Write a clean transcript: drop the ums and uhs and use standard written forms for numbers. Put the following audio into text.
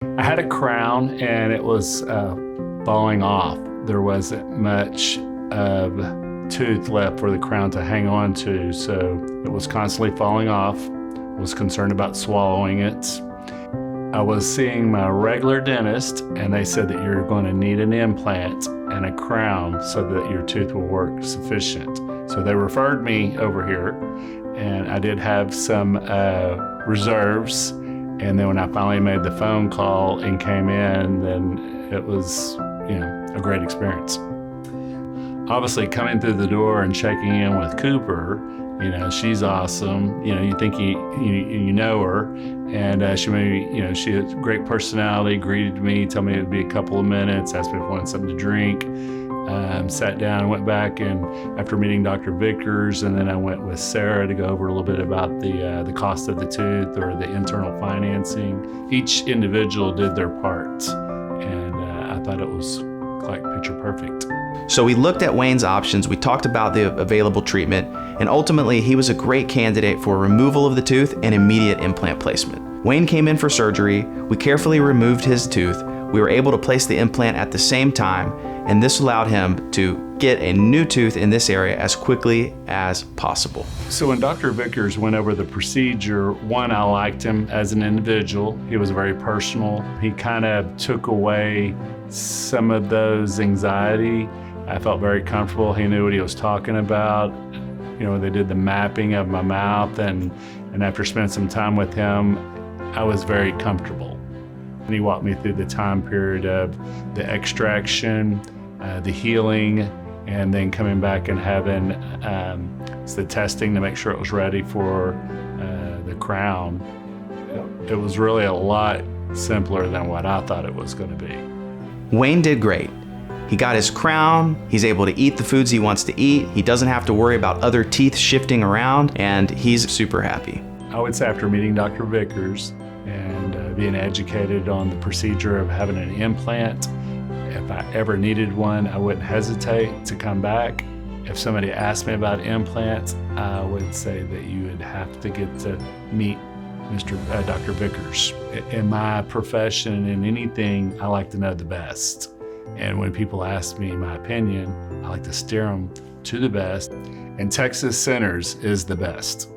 I had a crown and it was falling off. There wasn't much of tooth left for the crown to hang on to, so it was constantly falling off. I was concerned about swallowing it. I was seeing my regular dentist and they said that you're going to need an implant and a crown so that your tooth will work sufficient. So they referred me over here, and I did have some reserves. And then when I finally made the phone call and came in, then it was, a great experience. Obviously, coming through the door and checking in with Cooper, she's awesome. You think you know her, and she maybe, she had a great personality. Greeted me, told me it would be a couple of minutes, asked me if I wanted something to drink. Sat down and went back, and after meeting Dr. Vickers, and then I went with Sarah to go over a little bit about the cost of the tooth or the internal financing. Each individual did their part, and I thought it was like picture perfect. So we looked at Wayne's options, we talked about the available treatment, and ultimately he was a great candidate for removal of the tooth and immediate implant placement. Wayne came in for surgery, we carefully removed his tooth, we were able to place the implant at the same time, and this allowed him to get a new tooth in this area as quickly as possible. So when Dr. Vickers went over the procedure, one, I liked him as an individual. He was very personal. He kind of took away some of those anxiety. I felt very comfortable. He knew what he was talking about. They did the mapping of my mouth, and after spending some time with him, I was very comfortable. And he walked me through the time period of the extraction, the healing, and then coming back and having the testing to make sure it was ready for the crown. It was really a lot simpler than what I thought it was going to be. Wayne did great. He got his crown, he's able to eat the foods he wants to eat, he doesn't have to worry about other teeth shifting around, and he's super happy. I would say after meeting Dr. Vickers and being educated on the procedure of having an implant, if I ever needed one, I wouldn't hesitate to come back. If somebody asked me about implants, I would say that you would have to get to meet Dr. Vickers. In my profession, in anything, I like to know the best. And when people ask me my opinion, I like to steer them to the best. And Texas Centers is the best.